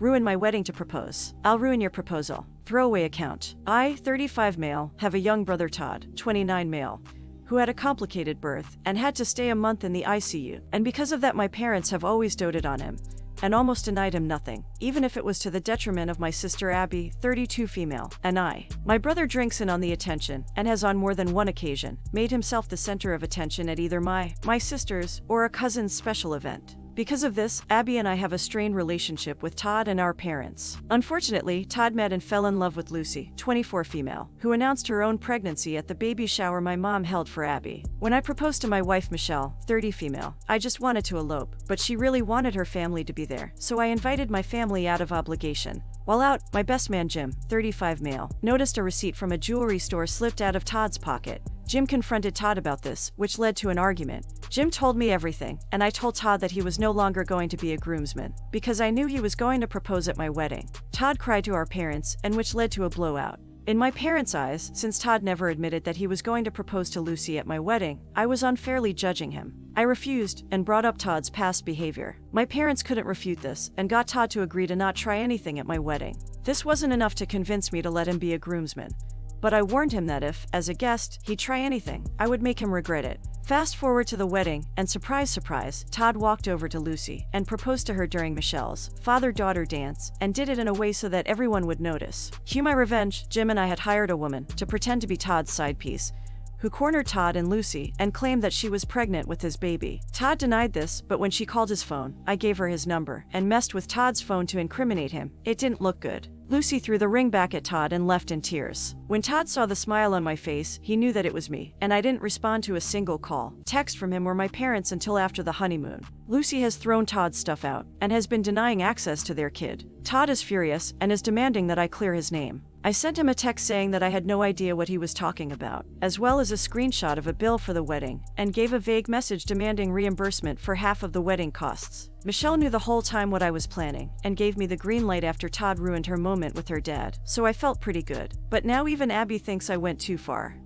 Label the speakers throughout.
Speaker 1: Ruin my wedding to propose. I'll ruin your proposal. Throwaway account. I, 35 male, have a young brother Todd, 29 male, who had a complicated birth and had to stay a month in the ICU. And because of that, my parents have always doted on him and almost denied him nothing, even if it was to the detriment of my sister Abby, 32 female, and I. My brother drinks in on the attention and has on more than one occasion made himself the center of attention at either my sister's or a cousin's special event. Because of this, Abby and I have a strained relationship with Todd and our parents. Unfortunately, Todd met and fell in love with Lucy, 24 female, who announced her own pregnancy at the baby shower my mom held for Abby. When I proposed to my wife Michelle, 30 female, I just wanted to elope, but she really wanted her family to be there, so I invited my family out of obligation. While out, my best man Jim, 35 male, noticed a receipt from a jewelry store slipped out of Todd's pocket. Jim confronted Todd about this, which led to an argument. Jim told me everything, and I told Todd that he was no longer going to be a groomsman, because I knew he was going to propose at my wedding. Todd cried to our parents, and which led to a blowout. In my parents' eyes, since Todd never admitted that he was going to propose to Lucy at my wedding, I was unfairly judging him. I refused and brought up Todd's past behavior. My parents couldn't refute this and got Todd to agree to not try anything at my wedding. This wasn't enough to convince me to let him be a groomsman, but I warned him that if, as a guest, he'd try anything, I would make him regret it. Fast forward to the wedding, and surprise, surprise, Todd walked over to Lucy and proposed to her during Michelle's father-daughter dance, and did it in a way so that everyone would notice. Cue my revenge. Jim and I had hired a woman to pretend to be Todd's side piece, who cornered Todd and Lucy and claimed that she was pregnant with his baby. Todd denied this, but when she called his phone, I gave her his number and messed with Todd's phone to incriminate him. It didn't look good. Lucy threw the ring back at Todd and left in tears. When Todd saw the smile on my face, he knew that it was me, and I didn't respond to a single call, text from him or my parents until after the honeymoon. Lucy has thrown Todd's stuff out and has been denying access to their kid. Todd is furious and is demanding that I clear his name. I sent him a text saying that I had no idea what he was talking about, as well as a screenshot of a bill for the wedding, and gave a vague message demanding reimbursement for half of the wedding costs. Michelle knew the whole time what I was planning, and gave me the green light after Todd ruined her moment with her dad, so I felt pretty good. But now even Abby thinks I went too far.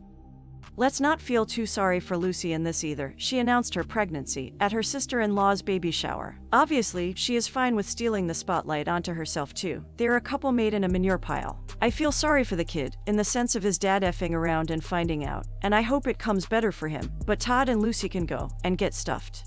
Speaker 1: Let's not feel too sorry for Lucy in this either. She announced her pregnancy at her sister-in-law's baby shower. Obviously, she is fine with stealing the spotlight onto herself too. They're a couple made in a manure pile. I feel sorry for the kid, in the sense of his dad effing around and finding out, and I hope it comes better for him. But Todd and Lucy can go and get stuffed.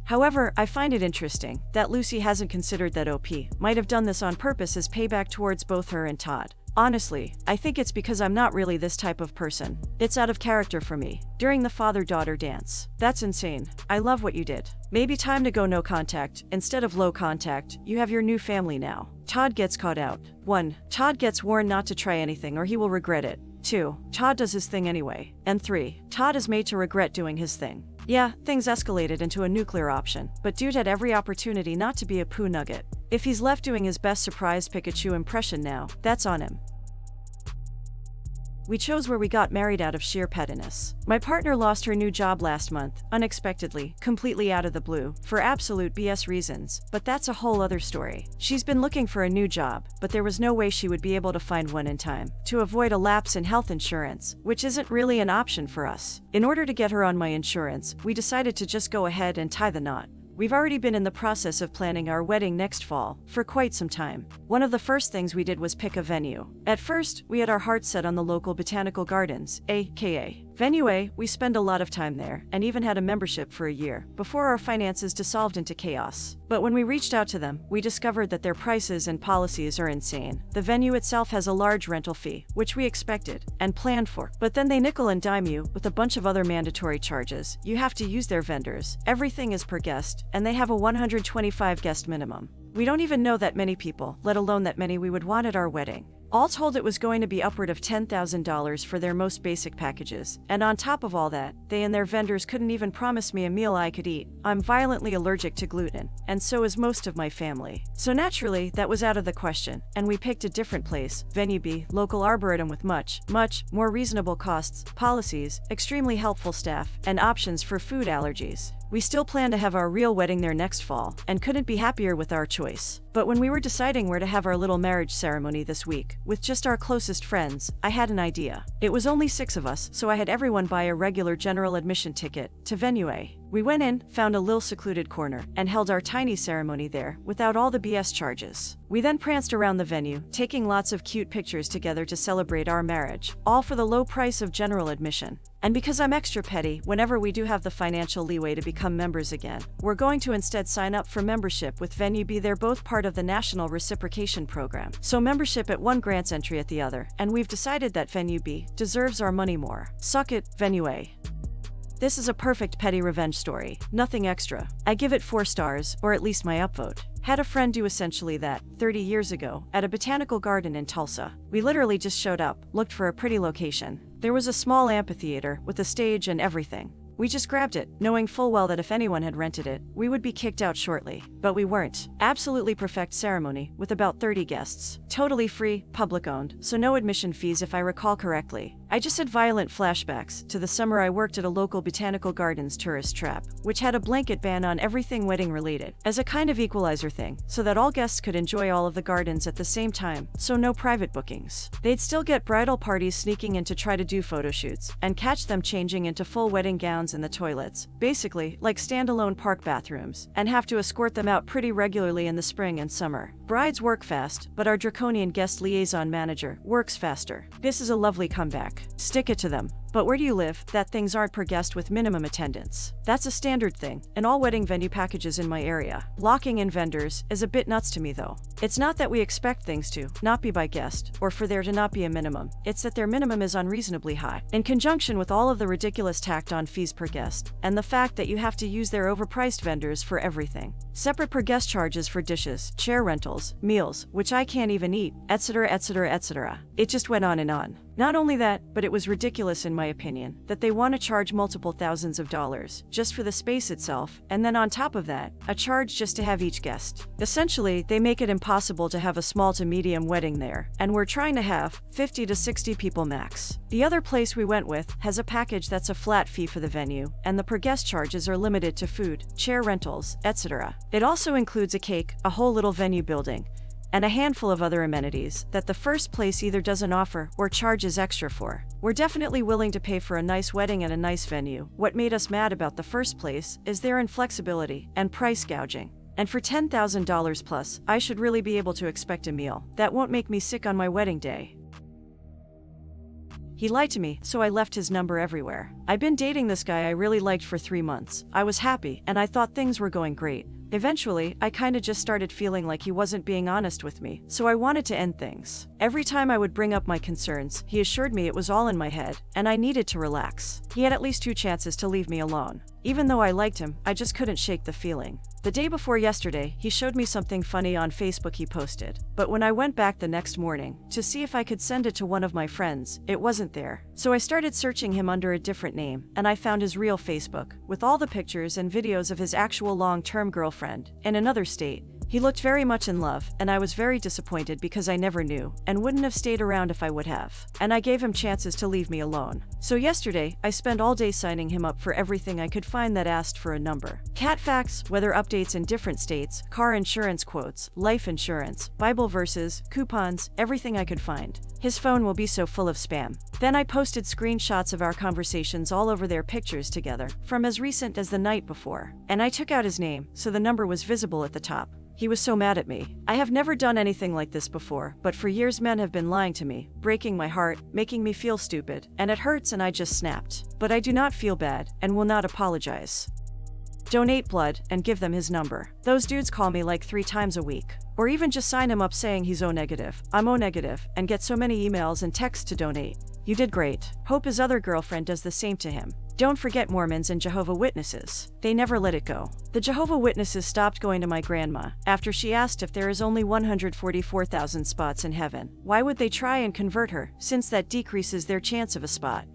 Speaker 1: However, I find it interesting that Lucy hasn't considered that OP might have done this on purpose as payback towards both her and Todd. Honestly, I think it's because I'm not really this type of person. It's out of character for me. During the father-daughter dance. That's insane. I love what you did. Maybe time to go no contact. Instead of low contact, you have your new family now. Todd gets caught out. 1. Todd gets warned not to try anything or he will regret it. 2. Todd does his thing anyway. And 3. Todd is made to regret doing his thing. Yeah, things escalated into a nuclear option, but dude had every opportunity not to be a poo nugget. If he's left doing his best surprise Pikachu impression now, that's on him. We chose where we got married out of sheer pettiness. My partner lost her new job last month, unexpectedly, completely out of the blue, for absolute BS reasons, but that's a whole other story. She's been looking for a new job, but there was no way she would be able to find one in time to avoid a lapse in health insurance, which isn't really an option for us. In order to get her on my insurance, we decided to just go ahead and tie the knot. We've already been in the process of planning our wedding next fall for quite some time. One of the first things we did was pick a venue. At first, we had our hearts set on the local botanical gardens, aka Venue A. We spend a lot of time there, and even had a membership for a year, before our finances dissolved into chaos. But when we reached out to them, we discovered that their prices and policies are insane. The venue itself has a large rental fee, which we expected and planned for, but then they nickel and dime you with a bunch of other mandatory charges. You have to use their vendors. Everything is per guest, and they have a 125 guest minimum. We don't even know that many people, let alone that many we would want at our wedding. All told, it was going to be upward of $10,000 for their most basic packages, and on top of all that, they and their vendors couldn't even promise me a meal I could eat. I'm violently allergic to gluten, and so is most of my family. So naturally, that was out of the question, and we picked a different place, Venue B, local arboretum with much more reasonable costs, policies, extremely helpful staff, and options for food allergies. We still plan to have our real wedding there next fall, and couldn't be happier with our choice. But when we were deciding where to have our little marriage ceremony this week, with just our closest friends, I had an idea. It was only 6 of us, so I had everyone buy a regular general admission ticket to Venue A. We went in, found a little secluded corner, and held our tiny ceremony there, without all the BS charges. We then pranced around the venue, taking lots of cute pictures together to celebrate our marriage, all for the low price of general admission. And because I'm extra petty, whenever we do have the financial leeway to become members again, we're going to instead sign up for membership with Venue B. They're both part of the National Reciprocation Program. So membership at one grants entry at the other, and we've decided that Venue B deserves our money more. Suck it, Venue A. This is a perfect petty revenge story, nothing extra. I give it 4 stars, or at least my upvote. Had a friend do essentially that, 30 years ago, at a botanical garden in Tulsa. We literally just showed up, looked for a pretty location. There was a small amphitheater, with a stage and everything. We just grabbed it, knowing full well that if anyone had rented it, we would be kicked out shortly. But we weren't. Absolutely perfect ceremony, with about 30 guests. Totally free, public-owned, so no admission fees if I recall correctly. I just had violent flashbacks to the summer I worked at a local botanical gardens tourist trap, which had a blanket ban on everything wedding-related, as a kind of equalizer thing, so that all guests could enjoy all of the gardens at the same time, so no private bookings. They'd still get bridal parties sneaking in to try to do photo shoots, and catch them changing into full wedding gowns in the toilets, basically like standalone park bathrooms, and have to escort them out pretty regularly in the spring and summer. Brides work fast, but our draconian guest liaison manager works faster. This is a lovely comeback. Stick it to them. But where do you live that things aren't per guest with minimum attendance? That's a standard thing in all wedding venue packages in my area. Locking in vendors is a bit nuts to me though. It's not that we expect things to not be by guest, or for there to not be a minimum. It's that their minimum is unreasonably high, in conjunction with all of the ridiculous tacked on fees per guest, and the fact that you have to use their overpriced vendors for everything. Separate per guest charges for dishes, chair rentals, meals, which I can't even eat, etc, etc, etc. It just went on and on. Not only that, but it was ridiculous in my opinion, that they want to charge multiple thousands of dollars just for the space itself, and then on top of that, a charge just to have each guest. Essentially, they make it impossible to have a small to medium wedding there, and we're trying to have 50 to 60 people max. The other place we went with has a package that's a flat fee for the venue, and the per guest charges are limited to food, chair rentals, etc. It also includes a cake, a whole little venue building, and a handful of other amenities that the first place either doesn't offer or charges extra for. We're definitely willing to pay for a nice wedding at a nice venue. What made us mad about the first place is their inflexibility and price gouging. And for $10,000 plus, I should really be able to expect a meal that won't make me sick on my wedding day. He lied to me, so I left his number everywhere. I've been dating this guy I really liked for 3 months. I was happy, and I thought things were going great. Eventually, I kinda just started feeling like he wasn't being honest with me, so I wanted to end things. Every time I would bring up my concerns, he assured me it was all in my head, and I needed to relax. He had at least 2 chances to leave me alone. Even though I liked him, I just couldn't shake the feeling. The day before yesterday, he showed me something funny on Facebook he posted, but when I went back the next morning to see if I could send it to one of my friends, it wasn't there. So I started searching him under a different name, and I found his real Facebook, with all the pictures and videos of his actual long-term girlfriend, in another state. He looked very much in love, and I was very disappointed because I never knew, and wouldn't have stayed around if I would have. And I gave him chances to leave me alone. So yesterday, I spent all day signing him up for everything I could find that asked for a number. Cat facts, weather updates in different states, car insurance quotes, life insurance, Bible verses, coupons, everything I could find. His phone will be so full of spam. Then I posted screenshots of our conversations all over their pictures together, from as recent as the night before. And I took out his name, so the number was visible at the top. He was so mad at me. I have never done anything like this before, but for years men have been lying to me, breaking my heart, making me feel stupid, and it hurts and I just snapped. But I do not feel bad, and will not apologize. Donate blood, and give them his number. Those dudes call me like 3 times a week. Or even just sign him up saying he's O-negative, I'm O-negative, and get so many emails and texts to donate. You did great. Hope his other girlfriend does the same to him. Don't forget Mormons and Jehovah's Witnesses. They never let it go. The Jehovah's Witnesses stopped going to my grandma after she asked if there is only 144,000 spots in heaven. Why would they try and convert her, since that decreases their chance of a spot?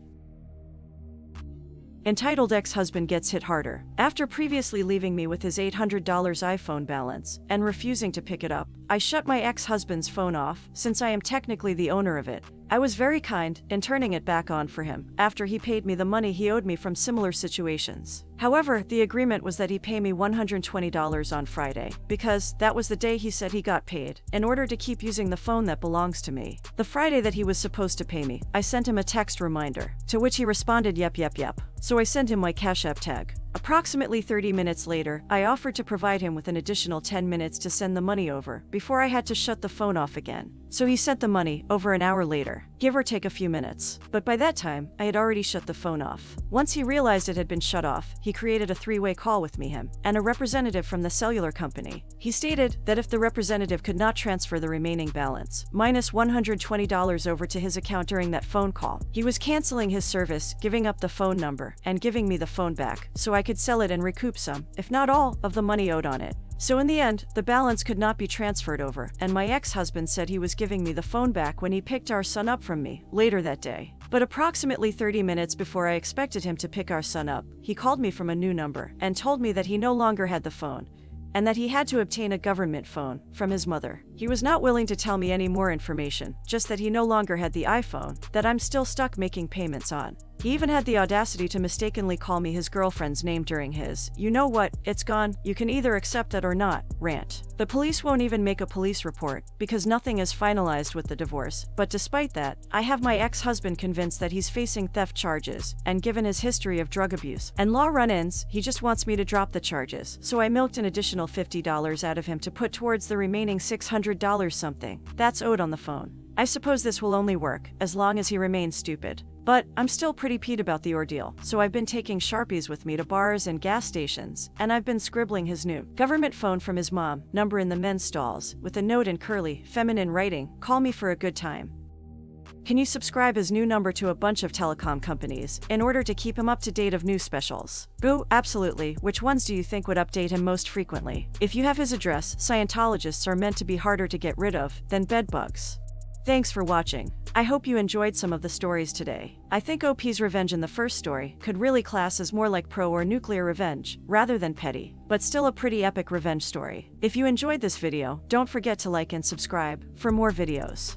Speaker 1: Entitled ex-husband gets hit harder. After previously leaving me with his $800 iPhone balance and refusing to pick it up, I shut my ex-husband's phone off, since I am technically the owner of it. I was very kind in turning it back on for him, after he paid me the money he owed me from similar situations. However, the agreement was that he pay me $120 on Friday, because that was the day he said he got paid, in order to keep using the phone that belongs to me. The Friday that he was supposed to pay me, I sent him a text reminder, to which he responded yep. So I sent him my Cash App tag. Approximately 30 minutes later, I offered to provide him with an additional 10 minutes to send the money over before I had to shut the phone off again. So he sent the money over an hour later, give or take a few minutes. But by that time, I had already shut the phone off. Once he realized it had been shut off, he created a three-way call with me, him, and a representative from the cellular company. He stated that if the representative could not transfer the remaining balance, minus $120 over to his account during that phone call, he was canceling his service, giving up the phone number, and giving me the phone back, so I could sell it and recoup some, if not all, of the money owed on it. So in the end, the balance could not be transferred over, and my ex-husband said he was giving me the phone back when he picked our son up from me, later that day. But approximately 30 minutes before I expected him to pick our son up, he called me from a new number and told me that he no longer had the phone, and that he had to obtain a government phone from his mother. He was not willing to tell me any more information, just that he no longer had the iPhone that I'm still stuck making payments on. He even had the audacity to mistakenly call me his girlfriend's name during his, "You know what, it's gone, you can either accept it or not," rant. The police won't even make a police report, because nothing is finalized with the divorce, but despite that, I have my ex-husband convinced that he's facing theft charges, and given his history of drug abuse and law run-ins, he just wants me to drop the charges, so I milked an additional $50 out of him to put towards the remaining $600 something that's owed on the phone. I suppose this will only work as long as he remains stupid. But I'm still pretty peeved about the ordeal, so I've been taking Sharpies with me to bars and gas stations, and I've been scribbling his new government phone from his mom number in the men's stalls, with a note in curly, feminine writing, "Call me for a good time." Can you subscribe his new number to a bunch of telecom companies in order to keep him up to date of new specials? Boo, absolutely. Which ones do you think would update him most frequently? If you have his address, Scientologists are meant to be harder to get rid of than bedbugs. Thanks for watching. I hope you enjoyed some of the stories today. I think OP's revenge in the first story could really class as more like pro or nuclear revenge, rather than petty, but still a pretty epic revenge story. If you enjoyed this video, don't forget to like and subscribe for more videos.